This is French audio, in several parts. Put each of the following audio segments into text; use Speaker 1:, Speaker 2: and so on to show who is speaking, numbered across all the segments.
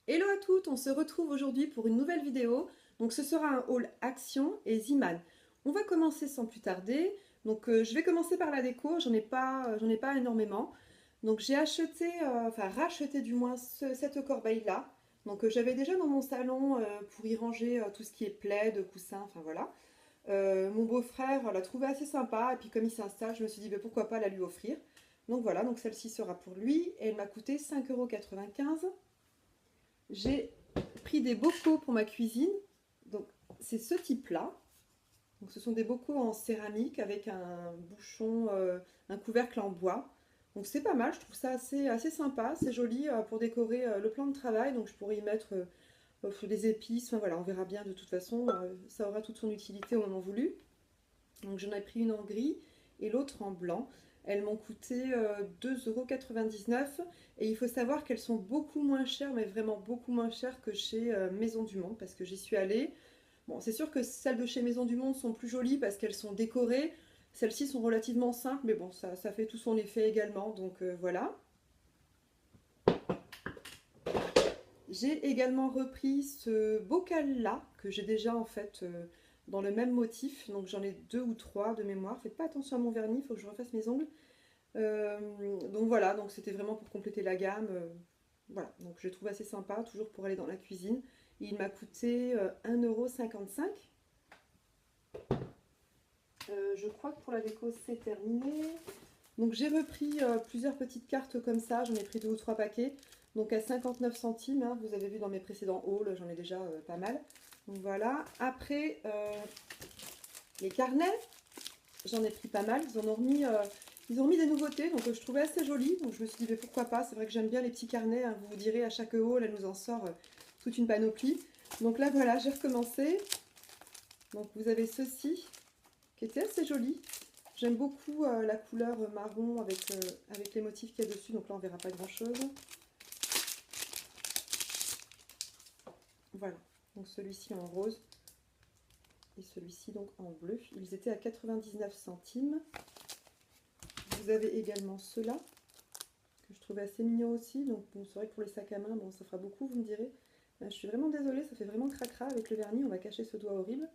Speaker 1: Hello à toutes, on se retrouve aujourd'hui pour une nouvelle vidéo. Donc ce sera un haul Action et Ziman. On va commencer sans plus tarder. Donc je vais commencer par la déco, j'en ai pas énormément. Donc j'ai acheté, enfin racheté du moins cette corbeille-là. Donc j'avais déjà dans mon salon pour y ranger tout ce qui est plaid, coussin, enfin voilà. Mon beau-frère l'a trouvé assez sympa et puis comme il s'installe, je me suis dit bah, pourquoi pas la lui offrir. Donc voilà, donc celle-ci sera pour lui et elle m'a coûté 5,95 €. J'ai pris des bocaux pour ma cuisine. Donc, c'est ce type-là. Donc, ce sont des bocaux en céramique avec un bouchon, un couvercle en bois. Donc, c'est pas mal. Je trouve ça assez sympa. C'est joli pour décorer le plan de travail. Donc, je pourrais y mettre des épices. Enfin, voilà, on verra bien de toute façon. Ça aura toute son utilité au moment voulu. Donc, j'en ai pris une en gris et l'autre en blanc. Elles m'ont coûté 2,99 € et il faut savoir qu'elles sont beaucoup moins chères, mais vraiment beaucoup moins chères que chez Maison du Monde parce que j'y suis allée. Bon, c'est sûr que celles de chez Maison du Monde sont plus jolies parce qu'elles sont décorées. Celles-ci sont relativement simples, mais bon, ça fait tout son effet également, donc voilà. J'ai également repris ce bocal-là que j'ai déjà en fait dans le même motif, donc j'en ai deux ou trois de mémoire. Faites pas attention à mon vernis, il faut que je refasse mes ongles. Donc voilà, donc c'était vraiment pour compléter la gamme. Voilà, donc je le trouve assez sympa, toujours pour aller dans la cuisine. Il m'a coûté 1,55 €. Je crois que pour la déco c'est terminé. Donc j'ai repris plusieurs petites cartes comme ça, j'en ai pris deux ou trois paquets. Donc à 59 centimes, hein, vous avez vu dans mes précédents hauls, j'en ai déjà pas mal. Donc voilà, après les carnets, j'en ai pris pas mal, ils ont mis des nouveautés, donc je trouvais assez joli, donc je me suis dit mais pourquoi pas, c'est vrai que j'aime bien les petits carnets, hein, vous vous direz à chaque haul, elle nous en sort toute une panoplie. Donc là voilà, j'ai recommencé, donc vous avez ceci, qui était assez joli. J'aime beaucoup la couleur marron avec les motifs qu'il y a dessus, donc là on verra pas grand chose. Voilà, donc celui-ci en rose et celui-ci donc en bleu. Ils étaient à 99 centimes. Vous avez également ceux-là, que je trouvais assez mignon aussi. Donc bon, c'est vrai que pour les sacs à main, bon, ça fera beaucoup, vous me direz. Je suis vraiment désolée, ça fait vraiment cracra avec le vernis. On va cacher ce doigt horrible.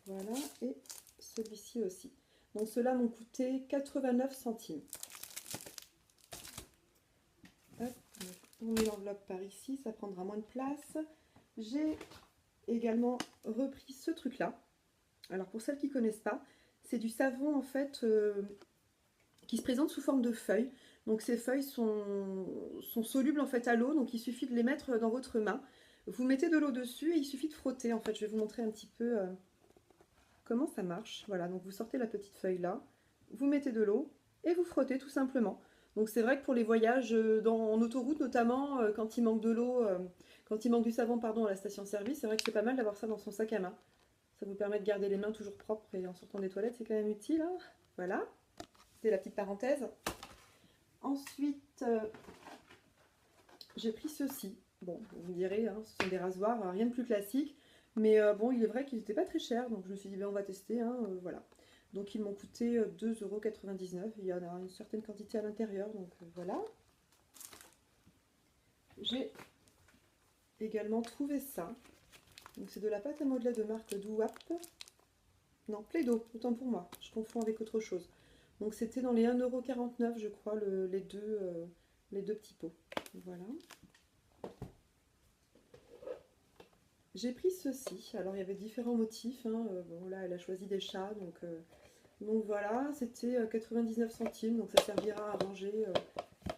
Speaker 1: Voilà, et celui-ci aussi. Donc ceux-là m'ont coûté 89 centimes. Hop, on met l'enveloppe par ici, ça prendra moins de place. J'ai également repris ce truc-là. Alors pour celles qui ne connaissent pas, c'est du savon en fait qui se présente sous forme de feuilles. Donc ces feuilles sont solubles en fait à l'eau, donc il suffit de les mettre dans votre main. Vous mettez de l'eau dessus et il suffit de frotter. En fait, je vais vous montrer un petit peu comment ça marche. Voilà, donc vous sortez la petite feuille là, vous mettez de l'eau et vous frottez tout simplement. Donc c'est vrai que pour les voyages en autoroute notamment, quand il manque de l'eau, quand il manque du savon pardon à la station-service, c'est vrai que c'est pas mal d'avoir ça dans son sac à main. Ça vous permet de garder les mains toujours propres et en sortant des toilettes, c'est quand même utile. Hein. Voilà, c'était la petite parenthèse. Ensuite, j'ai pris ceci. Bon, vous me direz, hein, ce sont des rasoirs, rien de plus classique. Mais bon, il est vrai qu'ils n'étaient pas très chers, donc je me suis dit, ben, on va tester. Hein, voilà. Donc ils m'ont coûté 2,99 €. Il y en a une certaine quantité à l'intérieur, donc voilà. J'ai également trouvé ça. Donc c'est de la pâte à modeler de marque Douap. Non, Play-Doh, autant pour moi. Je confonds avec autre chose. Donc c'était dans les 1,49 € je crois, les deux petits pots. Voilà. J'ai pris ceci. Alors il y avait différents motifs. Hein. Bon là elle a choisi des chats. Donc voilà, c'était 99 centimes. Donc ça servira à ranger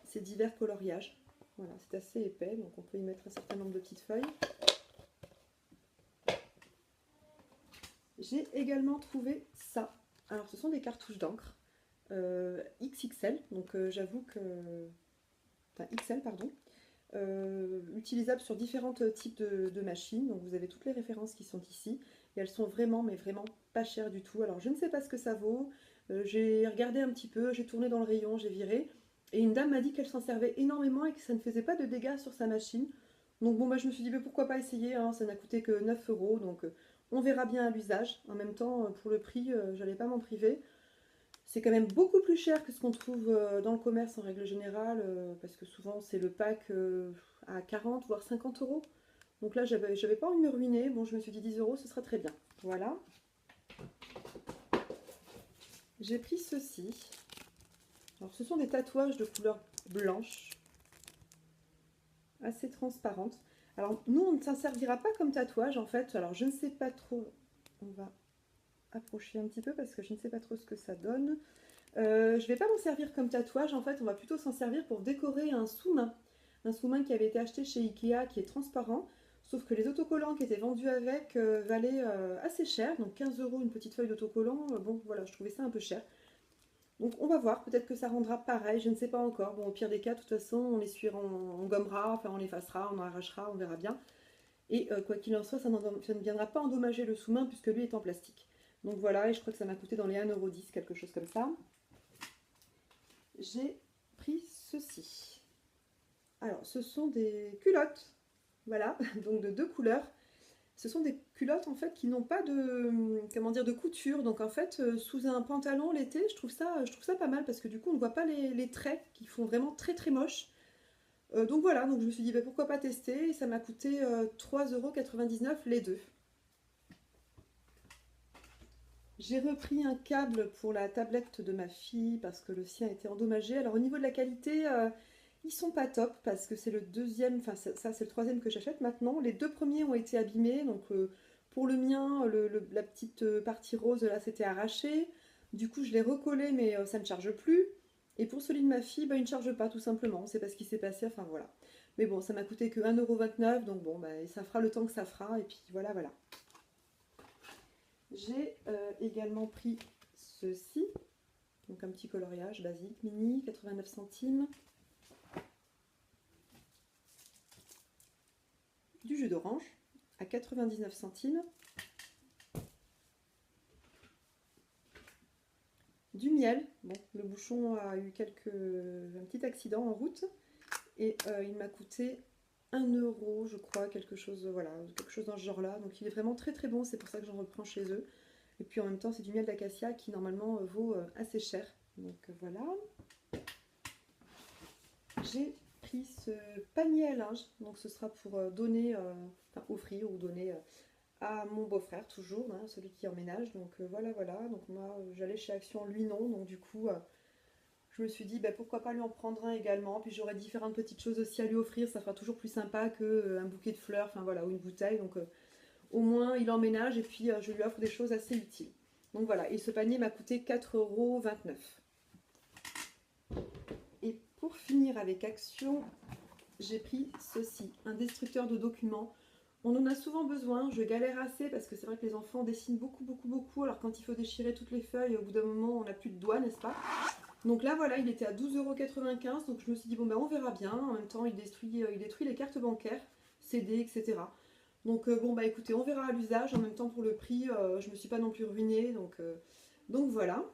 Speaker 1: ces divers coloriages. Voilà, c'est assez épais. Donc on peut y mettre un certain nombre de petites feuilles. J'ai également trouvé ça. Alors ce sont des cartouches d'encre. XXL. Donc j'avoue que... Enfin XL pardon. Utilisables sur différents types de machines. Donc vous avez toutes les références qui sont ici. Et elles sont vraiment, mais vraiment pas chères du tout. Alors je ne sais pas ce que ça vaut. J'ai regardé un petit peu, j'ai tourné dans le rayon, j'ai viré. Et une dame m'a dit qu'elle s'en servait énormément et que ça ne faisait pas de dégâts sur sa machine. Donc bon, bah, je me suis dit, mais pourquoi pas essayer, hein, ça n'a coûté que 9 euros. Donc on verra bien à l'usage. En même temps, pour le prix, j'allais pas m'en priver. C'est quand même beaucoup plus cher que ce qu'on trouve dans le commerce en règle générale, parce que souvent c'est le pack à 40 voire 50 euros. Donc là, j'avais pas envie de me ruiner. Bon, je me suis dit 10 euros, ce serait très bien. Voilà. J'ai pris ceci. Alors, ce sont des tatouages de couleur blanche, assez transparente. Alors, nous, on ne s'en servira pas comme tatouage, en fait. Alors, je ne sais pas trop. On va approcher un petit peu parce que je ne sais pas trop ce que ça donne. Je ne vais pas m'en servir comme tatouage. En fait, on va plutôt s'en servir pour décorer un sous-main. Un sous-main qui avait été acheté chez Ikea, qui est transparent. Sauf que les autocollants qui étaient vendus avec valaient assez cher. Donc 15 euros une petite feuille d'autocollant. Bon, voilà, je trouvais ça un peu cher. Donc on va voir, peut-être que ça rendra pareil, je ne sais pas encore. Bon, au pire des cas, de toute façon, on les suivra, on gommera, enfin on l'effacera, on en arrachera, on verra bien. Et quoi qu'il en soit, ça ne viendra pas endommager le sous-main puisque lui est en plastique. Donc voilà, et je crois que ça m'a coûté dans les 1,10 €, quelque chose comme ça. J'ai pris ceci. Alors, ce sont des culottes, voilà, donc de 2 couleurs. Ce sont des culottes en fait qui n'ont pas de, comment dire, de couture. Donc en fait, sous un pantalon l'été, je trouve ça pas mal parce que du coup on ne voit pas les traits qui font vraiment très très moche. Donc voilà, donc je me suis dit bah, pourquoi pas tester et ça m'a coûté 3,99 € les deux. J'ai repris un câble pour la tablette de ma fille parce que le sien était endommagé. Alors au niveau de la qualité, ils sont pas top parce que c'est le deuxième, enfin ça c'est le troisième que j'achète maintenant. Les deux premiers ont été abîmés, donc pour le mien, la petite partie rose là s'était arrachée. Du coup je l'ai recollé mais ça ne charge plus. Et pour celui de ma fille, bah, il ne charge pas tout simplement. C'est pas ce qui s'est passé, enfin voilà. Mais bon, ça m'a coûté que 1,29 €, donc bon, bah, ça fera le temps que ça fera. Et puis voilà, voilà. J'ai également pris ceci, donc un petit coloriage basique, mini, 89 centimes. Du jus d'orange à 99 centimes. Du miel, bon, le bouchon a eu un petit accident en route et il m'a coûté 1 € je crois, quelque chose, voilà, quelque chose dans ce genre là. Donc il est vraiment très très bon, c'est pour ça que j'en reprends chez eux. Et puis en même temps c'est du miel d'acacia qui normalement vaut assez cher. Donc voilà. J'ai pris ce panier à linge, donc ce sera pour donner, enfin offrir ou donner à mon beau-frère toujours, hein, celui qui emménage. Donc voilà, voilà. Donc moi j'allais chez Action, lui non. Donc du coup je me suis dit bah, pourquoi pas lui en prendre un également. Puis j'aurai différentes petites choses aussi à lui offrir. Ça fera toujours plus sympa qu'un bouquet de fleurs, enfin voilà, ou une bouteille. Donc au moins il emménage et puis je lui offre des choses assez utiles. Donc voilà, et ce panier m'a coûté 4,29 €. Et pour finir avec Action, j'ai pris ceci, un destructeur de documents. On en a souvent besoin, je galère assez parce que c'est vrai que les enfants dessinent beaucoup, beaucoup, beaucoup. Alors quand il faut déchirer toutes les feuilles, au bout d'un moment, on n'a plus de doigts, n'est-ce pas? Donc là, voilà, il était à 12,95 €. Donc je me suis dit, bon, ben on verra bien. En même temps, il détruit les cartes bancaires, CD, etc. Donc bon, bah écoutez, on verra à l'usage. En même temps, pour le prix, je ne me suis pas non plus ruinée. Donc voilà.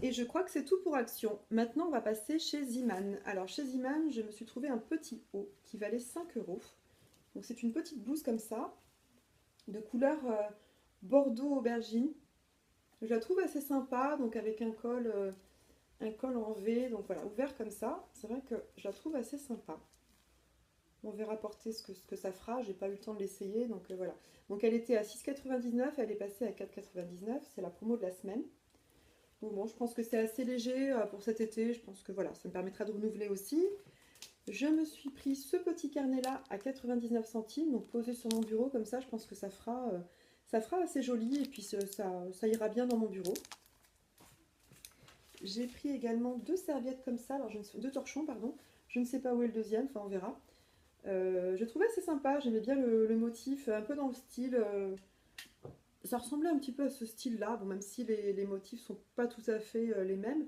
Speaker 1: Et je crois que c'est tout pour Action. Maintenant, on va passer chez Ziman. Alors, chez Ziman, je me suis trouvé un petit haut qui valait 5 €. Donc, c'est une petite blouse comme ça, de couleur bordeaux aubergine. Je la trouve assez sympa, donc avec un col en V, donc voilà, ouvert comme ça. C'est vrai que je la trouve assez sympa. On verra porter ce que ça fera. J'ai pas eu le temps de l'essayer, donc voilà. Donc, elle était à 6,99 €, elle est passée à 4,99 €. C'est la promo de la semaine. Donc bon, je pense que c'est assez léger pour cet été. Je pense que voilà, ça me permettra de renouveler aussi. Je me suis pris ce petit carnet-là à 99 centimes, donc posé sur mon bureau comme ça, je pense que ça fera assez joli et puis ça ira bien dans mon bureau. J'ai pris également 2 serviettes comme ça, alors 2 torchons, pardon. Je ne sais pas où est le deuxième, enfin on verra. Je trouvais assez sympa, j'aimais bien le motif, un peu dans le style... ça ressemblait un petit peu à ce style-là, bon, même si les motifs sont pas tout à fait les mêmes.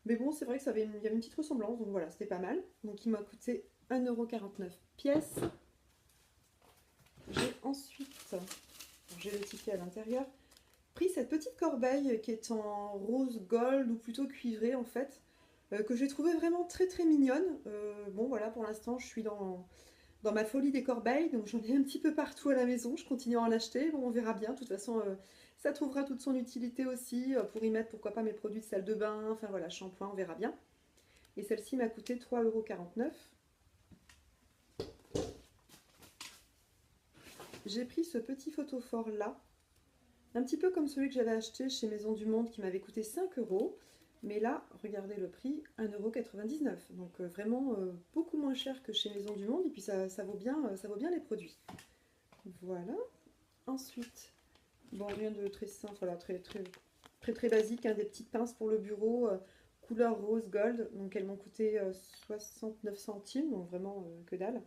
Speaker 1: Mais bon, c'est vrai que il y avait une petite ressemblance, donc voilà, c'était pas mal. Donc il m'a coûté 1,49 € pièce. J'ai ensuite, j'ai le ticket à l'intérieur, pris cette petite corbeille qui est en rose gold, ou plutôt cuivré en fait, que j'ai trouvé vraiment très très mignonne. Bon voilà, pour l'instant je suis dans ma folie des corbeilles, donc j'en ai un petit peu partout à la maison, je continue à en acheter, bon on verra bien, de toute façon ça trouvera toute son utilité aussi, pour y mettre pourquoi pas mes produits de salle de bain, enfin voilà, shampoing, on verra bien. Et celle-ci m'a coûté 3,49 €. J'ai pris ce petit photophore là, un petit peu comme celui que j'avais acheté chez Maison du Monde qui m'avait coûté 5 €. Mais là, regardez le prix, 1,99 €. Donc vraiment beaucoup moins cher que chez Maison du Monde. Et puis ça vaut bien les produits. Voilà. Ensuite, bon, rien de très simple, voilà, très basique, hein, des petites pinces pour le bureau, couleur rose gold. Donc elles m'ont coûté 69 centimes, donc vraiment que dalle.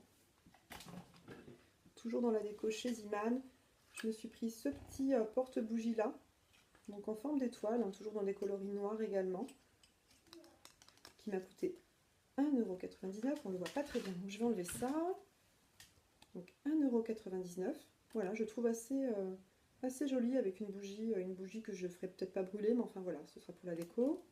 Speaker 1: Toujours dans la déco chez Ziman, je me suis pris ce petit porte-bougie là. Donc en forme d'étoile, hein, toujours dans des coloris noirs également, qui m'a coûté 1,99 €. On ne le voit pas très bien, donc je vais enlever ça. Donc 1,99 €. Voilà, je trouve assez joli avec une bougie que je ne ferai peut-être pas brûler, mais enfin voilà, ce sera pour la déco.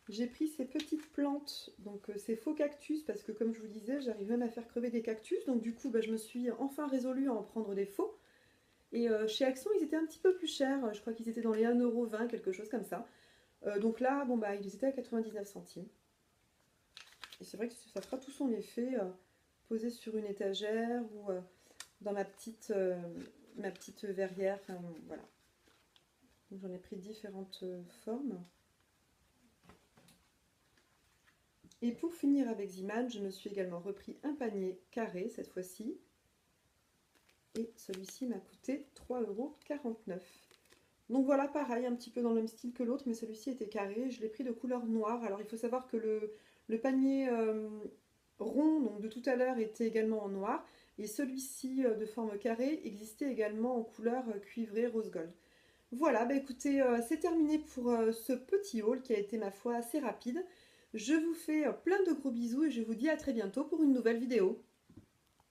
Speaker 1: J'ai pris ces petites plantes, donc ces faux cactus, parce que comme je vous disais, j'arrive même à faire crever des cactus, donc du coup bah, je me suis enfin résolue à en prendre des faux. Et chez Action, ils étaient un petit peu plus chers. Je crois qu'ils étaient dans les 1,20 €, quelque chose comme ça. Donc là, bon, bah, ils étaient à 99 centimes. Et c'est vrai que ça fera tout son effet posé sur une étagère ou dans ma petite verrière. Enfin, voilà. Donc j'en ai pris différentes formes. Et pour finir avec Ziman, je me suis également repris un panier carré cette fois-ci. Et celui-ci m'a coûté 3,49 €. Donc voilà, pareil, un petit peu dans le même style que l'autre, mais celui-ci était carré. Je l'ai pris de couleur noire. Alors il faut savoir que le panier rond, donc de tout à l'heure, était également en noir. Et celui-ci de forme carrée existait également en couleur cuivrée rose gold. Voilà, bah écoutez, c'est terminé pour ce petit haul qui a été, ma foi, assez rapide. Je vous fais plein de gros bisous et je vous dis à très bientôt pour une nouvelle vidéo.